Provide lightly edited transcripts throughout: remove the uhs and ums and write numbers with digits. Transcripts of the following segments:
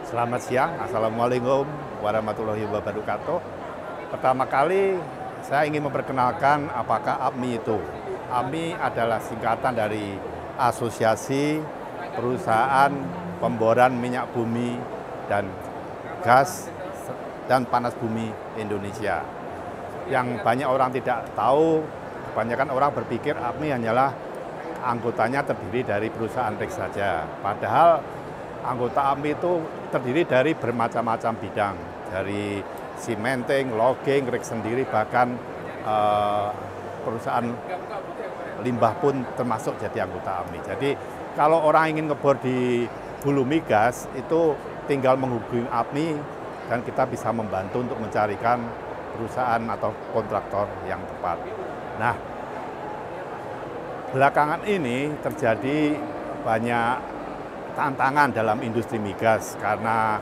Selamat siang, Assalamualaikum warahmatullahi wabarakatuh. Pertama kali saya ingin memperkenalkan apakah APMI itu. APMI adalah singkatan dari Asosiasi Perusahaan Pemboran Minyak Bumi dan Gas dan Panas Bumi Indonesia. Yang banyak orang tidak tahu, kebanyakan orang berpikir APMI hanyalah anggotanya terdiri dari perusahaan rig saja. Padahal anggota APMI itu terdiri dari bermacam-macam bidang, dari cementing, logging, rig sendiri, bahkan perusahaan limbah pun termasuk jadi anggota APMI. Jadi kalau orang ingin ngebor di hulu migas itu tinggal menghubungi APMI dan kita bisa membantu untuk mencarikan perusahaan atau kontraktor yang tepat. Nah, belakangan ini terjadi banyak tantangan dalam industri migas karena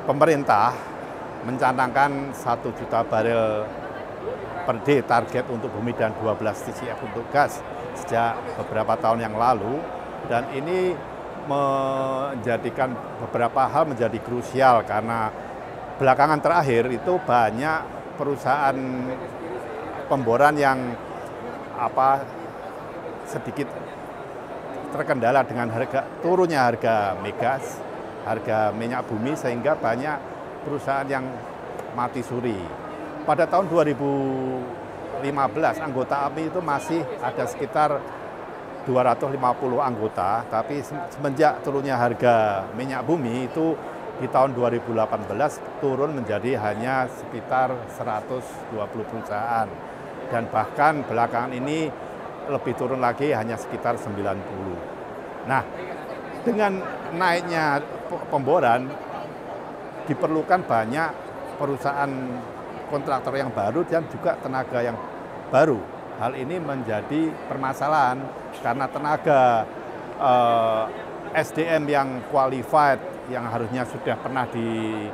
pemerintah mencanangkan 1 juta barel per day target untuk bumi dan 12 TCF untuk gas sejak beberapa tahun yang lalu, dan ini menjadikan beberapa hal menjadi krusial karena belakangan terakhir itu banyak perusahaan pemboran yang sedikit terkendala dengan turunnya harga migas, harga minyak bumi, sehingga banyak perusahaan yang mati suri. Pada tahun 2015 anggota APMI itu masih ada sekitar 250 anggota, tapi semenjak turunnya harga minyak bumi itu di tahun 2018 turun menjadi hanya sekitar 120 perusahaan, dan bahkan belakangan ini lebih turun lagi hanya sekitar 90. Nah, dengan naiknya pemboran diperlukan banyak perusahaan kontraktor yang baru dan juga tenaga yang baru. Hal ini menjadi permasalahan karena tenaga SDM yang qualified, yang harusnya sudah pernah di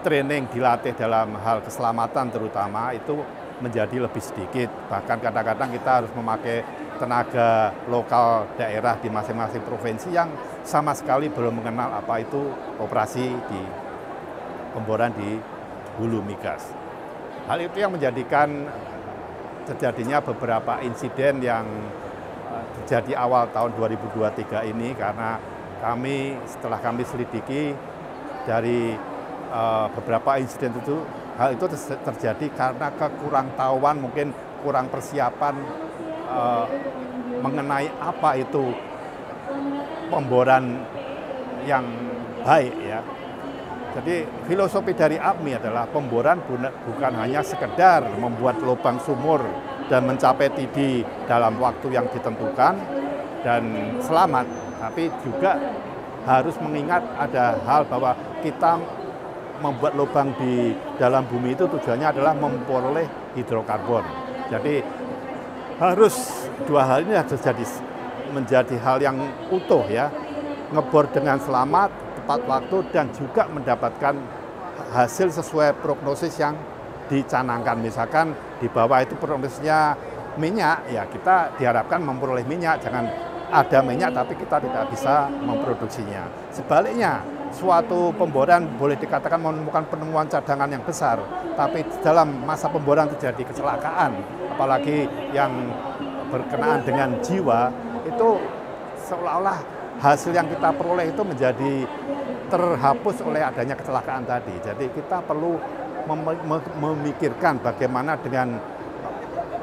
training, dilatih dalam hal keselamatan terutama, itu menjadi lebih sedikit. Bahkan kadang-kadang kita harus memakai tenaga lokal daerah di masing-masing provinsi yang sama sekali belum mengenal apa itu operasi di pemboran di hulu migas. Hal itu yang menjadikan terjadinya beberapa insiden yang terjadi awal tahun 2023 ini, karena setelah kami selidiki dari beberapa insiden itu, hal itu terjadi karena kekurangtahuan, mungkin kurang persiapan mengenai apa itu pemboran yang baik ya. Jadi filosofi dari APMI adalah pemboran bukan hanya sekedar membuat lubang sumur dan mencapai tidih dalam waktu yang ditentukan dan selamat, tapi juga harus mengingat ada hal bahwa kita membuat lubang di dalam bumi itu tujuannya adalah memperoleh hidrokarbon. Jadi harus dua hal ini harus menjadi hal yang utuh ya, ngebor dengan selamat, tepat waktu, dan juga mendapatkan hasil sesuai prognosis yang dicanangkan. Misalkan di bawah itu prognosisnya minyak, ya kita diharapkan memperoleh minyak, jangan ada minyak tapi kita tidak bisa memproduksinya. Sebaliknya, suatu pemboran boleh dikatakan menemukan penemuan cadangan yang besar, tapi dalam masa pemboran terjadi kecelakaan, apalagi yang berkenaan dengan jiwa, itu seolah-olah hasil yang kita peroleh itu menjadi terhapus oleh adanya kecelakaan tadi. Jadi kita perlu memikirkan bagaimana dengan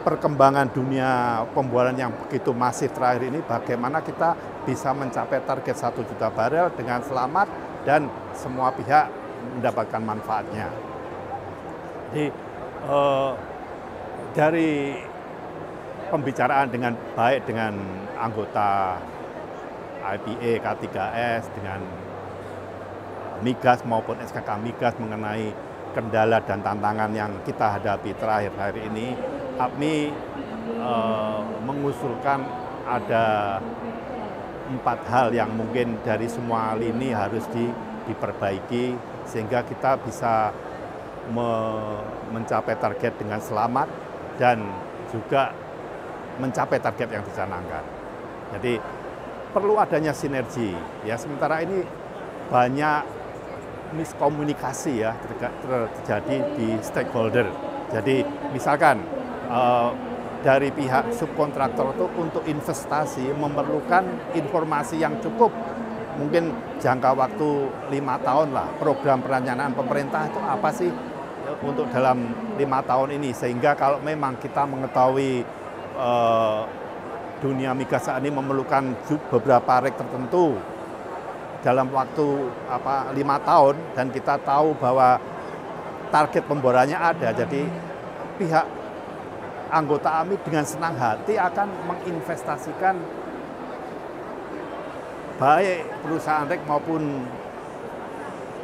perkembangan dunia pemboran yang begitu masif terakhir ini, bagaimana kita bisa mencapai target 1 juta barel dengan selamat dan semua pihak mendapatkan manfaatnya. Jadi dari pembicaraan dengan baik dengan anggota IPA, K3S, dengan migas maupun SKK migas mengenai kendala dan tantangan yang kita hadapi terakhir-terakhir ini, APMI mengusulkan ada 4 hal yang mungkin dari semua lini harus diperbaiki sehingga kita bisa mencapai target dengan selamat dan juga mencapai target yang dicanangkan. Jadi perlu adanya sinergi. Ya, sementara ini banyak miskomunikasi ya terjadi di stakeholder. Jadi misalkan dari pihak subkontraktor itu untuk investasi memerlukan informasi yang cukup, mungkin jangka waktu 5 tahun lah, program perencanaan pemerintah itu apa sih untuk dalam 5 tahun ini, sehingga kalau memang kita mengetahui dunia migas saat ini memerlukan beberapa rek tertentu dalam waktu 5 tahun, dan kita tahu bahwa target pemborannya ada, jadi pihak anggota AMI dengan senang hati akan menginvestasikan baik perusahaan rek maupun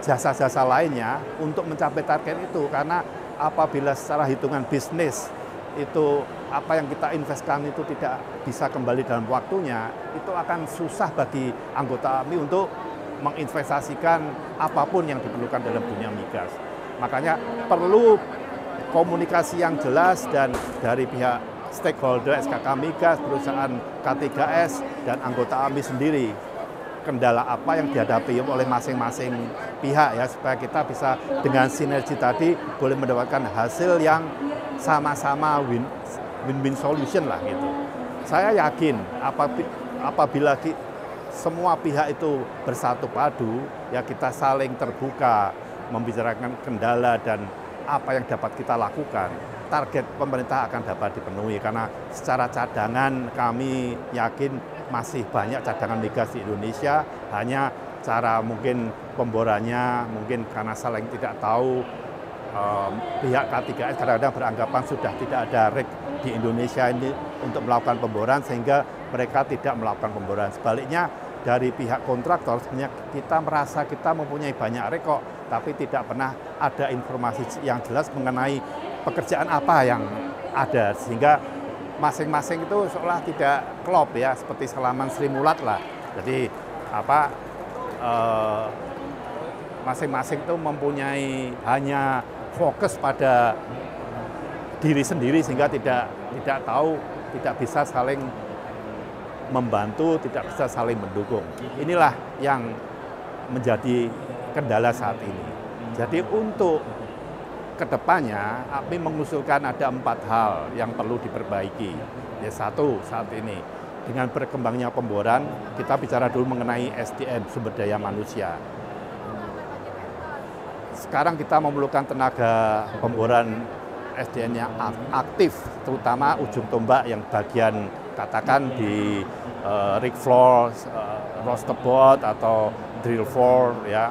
jasa-jasa lainnya untuk mencapai target itu, karena apabila secara hitungan bisnis itu apa yang kita investkan itu tidak bisa kembali dalam waktunya, itu akan susah bagi anggota AMI untuk menginvestasikan apapun yang diperlukan dalam dunia migas. Makanya perlu komunikasi yang jelas dan dari pihak stakeholder SKK Migas, perusahaan K3S, dan anggota AMI sendiri. Kendala apa yang dihadapi oleh masing-masing pihak ya, supaya kita bisa dengan sinergi tadi boleh mendapatkan hasil yang sama-sama win-win solution lah gitu. Saya yakin apabila semua pihak itu bersatu padu, ya kita saling terbuka membicarakan kendala dan apa yang dapat kita lakukan, target pemerintah akan dapat dipenuhi, karena secara cadangan kami yakin masih banyak cadangan migas di Indonesia, hanya cara mungkin pemborannya mungkin karena saling tidak tahu, pihak K3S kadang-kadang beranggapan sudah tidak ada rek di Indonesia ini untuk melakukan pemboran sehingga mereka tidak melakukan pemboran. Sebaliknya dari pihak kontraktor sebenarnya kita merasa kita mempunyai banyak rek kok, tapi tidak pernah ada informasi yang jelas mengenai pekerjaan apa yang ada, sehingga masing-masing itu seolah tidak klop ya, seperti salaman Sri Mulat lah. Jadi masing-masing itu mempunyai hanya fokus pada diri sendiri sehingga tidak tahu, tidak bisa saling membantu, tidak bisa saling mendukung. Inilah yang menjadi kendala saat ini. Jadi untuk kedepannya, API mengusulkan ada 4 hal yang perlu diperbaiki. Ya, satu, saat ini dengan berkembangnya pemboran, kita bicara dulu mengenai SDM, sumber daya manusia. Sekarang kita memerlukan tenaga pemboran SDM yang aktif, terutama ujung tombak yang bagian katakan di rig floor, roster board atau drill floor ya,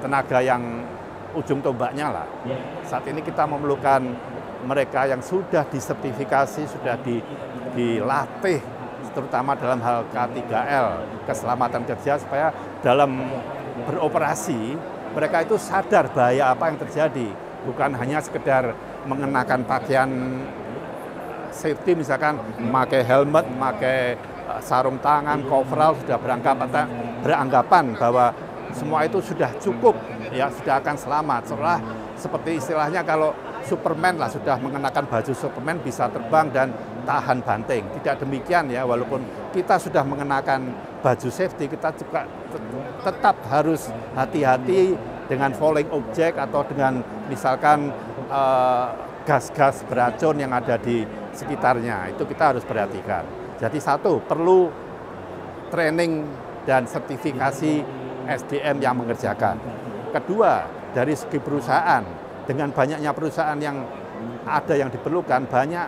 tenaga yang ujung tombaknya lah. Saat ini kita memerlukan mereka yang sudah disertifikasi, sudah dilatih, terutama dalam hal K3L, keselamatan kerja, supaya dalam beroperasi mereka itu sadar bahaya apa yang terjadi, bukan hanya sekedar mengenakan pakaian safety, misalkan memakai helmet, memakai sarung tangan, coverall, sudah beranggapan bahwa semua itu sudah cukup, ya sudah akan selamat. Seolah seperti istilahnya kalau Superman lah, sudah mengenakan baju Superman bisa terbang dan tahan banting. Tidak demikian ya, walaupun kita sudah mengenakan baju safety, kita juga tetap harus hati-hati dengan falling object atau dengan misalkan gas-gas beracun yang ada di sekitarnya. Itu kita harus perhatikan. Jadi satu, perlu training dan sertifikasi SDM yang mengerjakan. Kedua, dari segi perusahaan, dengan banyaknya perusahaan yang ada yang diperlukan, banyak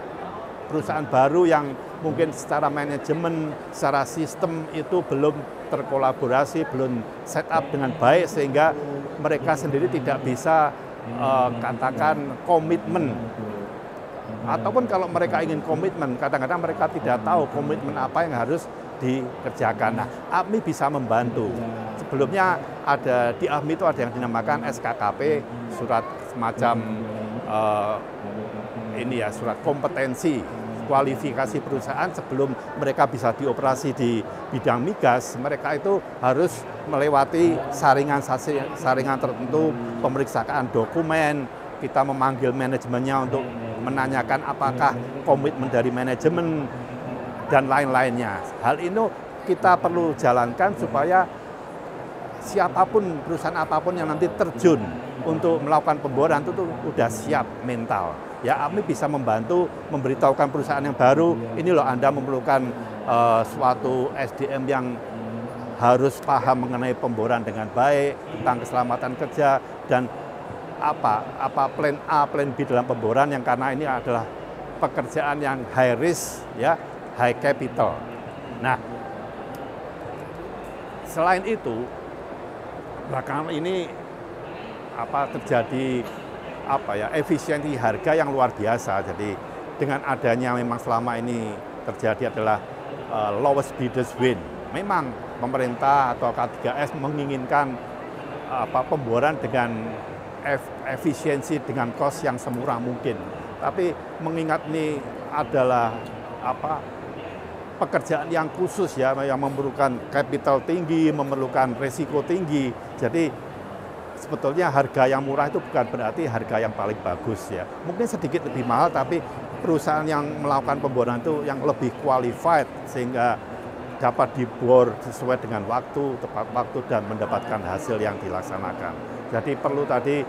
perusahaan baru yang mungkin secara manajemen, secara sistem itu belum terkolaborasi, belum set up dengan baik, sehingga mereka sendiri tidak bisa katakan komitmen. Ataupun kalau mereka ingin komitmen, kadang-kadang mereka tidak tahu komitmen apa yang harus dikerjakan. Nah, APMI bisa membantu. Sebelumnya ada di APMI itu ada yang dinamakan SKKP, surat semacam surat kompetensi kualifikasi perusahaan sebelum mereka bisa dioperasi di bidang migas. Mereka itu harus melewati saringan tertentu, pemeriksaan dokumen, kita memanggil manajemennya untuk menanyakan apakah komitmen dari manajemen dan lain-lainnya. Hal ini kita perlu jalankan supaya siapapun, perusahaan apapun yang nanti terjun untuk melakukan pemboran itu tuh udah siap mental. Ya, APMI bisa membantu memberitahukan perusahaan yang baru, ini loh Anda memerlukan suatu SDM yang harus paham mengenai pemboran dengan baik, tentang keselamatan kerja, dan apa plan A, plan B dalam pemboran, yang karena ini adalah pekerjaan yang high risk, ya, high capital. Nah, selain itu, belakangan ini terjadi efisiensi harga yang luar biasa. Jadi dengan adanya memang selama ini terjadi adalah lowest bidders win. Memang pemerintah atau K3S menginginkan pemboran dengan efisiensi dengan cost yang semurah mungkin. Tapi mengingat ini adalah pekerjaan yang khusus, ya, yang memerlukan capital tinggi, memerlukan resiko tinggi. Jadi sebetulnya harga yang murah itu bukan berarti harga yang paling bagus, ya. Mungkin sedikit lebih mahal, tapi perusahaan yang melakukan pemboran itu yang lebih qualified sehingga dapat dibor sesuai dengan waktu, tepat waktu, dan mendapatkan hasil yang dilaksanakan. Jadi perlu tadi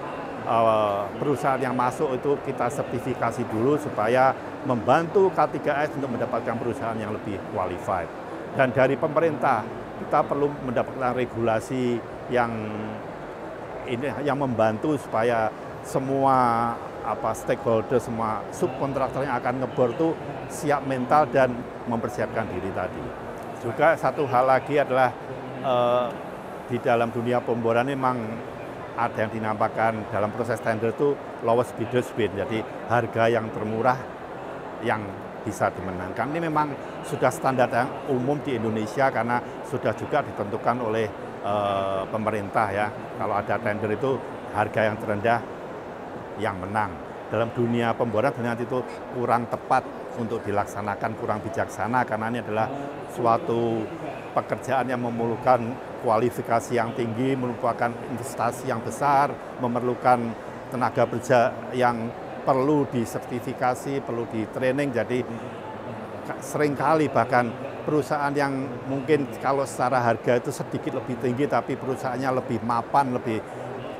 perusahaan yang masuk itu kita sertifikasi dulu supaya membantu K3S untuk mendapatkan perusahaan yang lebih qualified. Dan dari pemerintah kita perlu mendapatkan regulasi yang membantu supaya semua stakeholder, semua subkontraktor yang akan ngebor itu siap mental dan mempersiapkan diri tadi. Juga satu hal lagi adalah di dalam dunia pemboran memang ada yang dinamakan dalam proses tender itu lowest bidders win. Jadi harga yang termurah yang bisa dimenangkan. Ini memang sudah standar yang umum di Indonesia karena sudah juga ditentukan oleh pemerintah, ya. Kalau ada tender itu harga yang terendah yang menang. Dalam dunia pemboran ternyata itu kurang tepat untuk dilaksanakan, kurang bijaksana karena ini adalah suatu pekerjaan yang memerlukan kualifikasi yang tinggi, merupakan investasi yang besar, memerlukan tenaga kerja yang perlu disertifikasi, perlu di training. Jadi seringkali bahkan perusahaan yang mungkin kalau secara harga itu sedikit lebih tinggi, tapi perusahaannya lebih mapan, lebih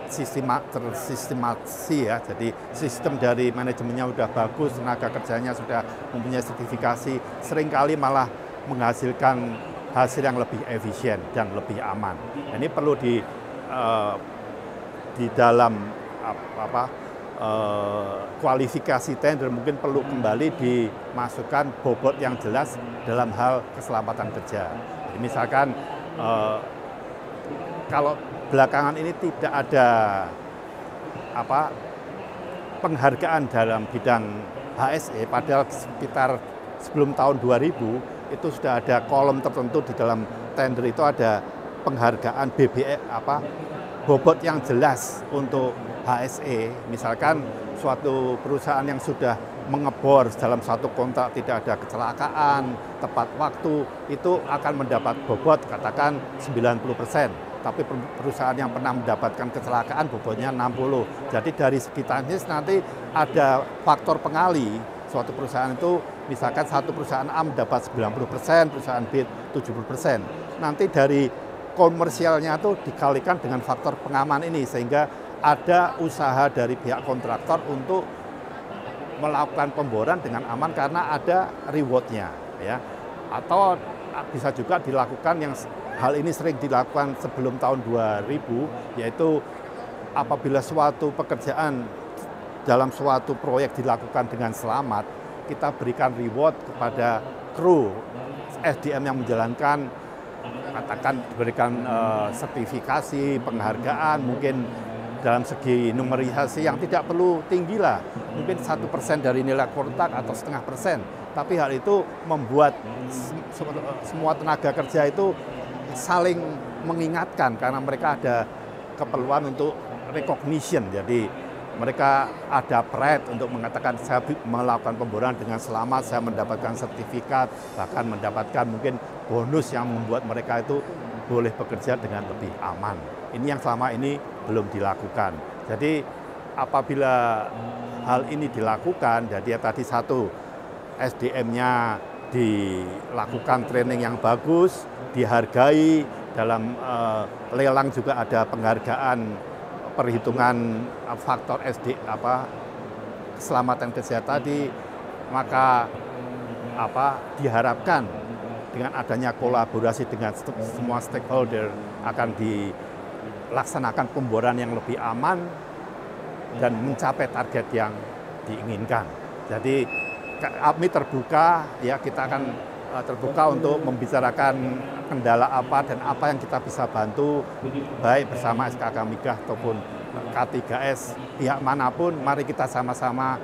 tersistemasi, ya. Jadi sistem dari manajemennya sudah bagus, tenaga kerjanya sudah mempunyai sertifikasi, seringkali malah menghasilkan hasil yang lebih efisien dan lebih aman. Ini perlu di dalam kualifikasi tender mungkin perlu kembali dimasukkan bobot yang jelas dalam hal keselamatan kerja. Jadi misalkan kalau belakangan ini tidak ada penghargaan dalam bidang HSE, padahal sekitar sebelum tahun 2000 itu sudah ada kolom tertentu di dalam tender itu ada penghargaan bobot yang jelas untuk HSE. Misalkan suatu perusahaan yang sudah mengebor dalam satu kontrak tidak ada kecelakaan, tepat waktu, itu akan mendapat bobot katakan 90%. Tapi perusahaan yang pernah mendapatkan kecelakaan bobotnya 60. Jadi dari segi teknis nanti ada faktor pengali. Suatu perusahaan itu misalkan satu perusahaan A mendapat 90%, perusahaan B 70%. Nanti dari komersialnya itu dikalikan dengan faktor pengaman ini sehingga ada usaha dari pihak kontraktor untuk melakukan pemboran dengan aman karena ada rewardnya, ya. Atau bisa juga dilakukan yang hal ini sering dilakukan sebelum tahun 2000, yaitu apabila suatu pekerjaan dalam suatu proyek dilakukan dengan selamat, kita berikan reward kepada kru SDM yang menjalankan, katakan diberikan sertifikasi, penghargaan, mungkin dalam segi numerisasi yang tidak perlu tinggi lah, mungkin 1% dari nilai kontrak atau 0,5%. Tapi hal itu membuat semua tenaga kerja itu saling mengingatkan karena mereka ada keperluan untuk recognition. Jadi mereka ada pride untuk mengatakan saya melakukan pemboran dengan selamat, saya mendapatkan sertifikat, bahkan mendapatkan mungkin bonus yang membuat mereka itu boleh bekerja dengan lebih aman. Ini yang selama ini belum dilakukan. Jadi apabila hal ini dilakukan, jadi tadi satu, SDM-nya dilakukan training yang bagus, dihargai, dalam lelang juga ada penghargaan perhitungan faktor keselamatan kesehatan tadi, maka diharapkan dengan adanya kolaborasi dengan semua stakeholder akan dilaksanakan pemboran yang lebih aman dan mencapai target yang diinginkan. Jadi APMI terbuka, ya kita akan terbuka untuk membicarakan kendala apa dan apa yang kita bisa bantu, baik bersama SKK Migas ataupun K3S, pihak manapun, mari kita sama-sama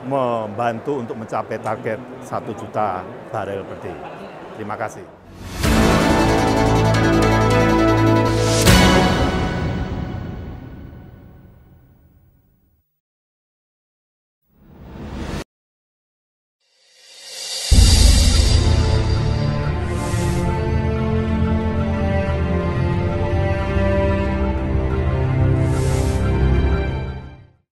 membantu untuk mencapai target 1 juta barel per day. Terima kasih.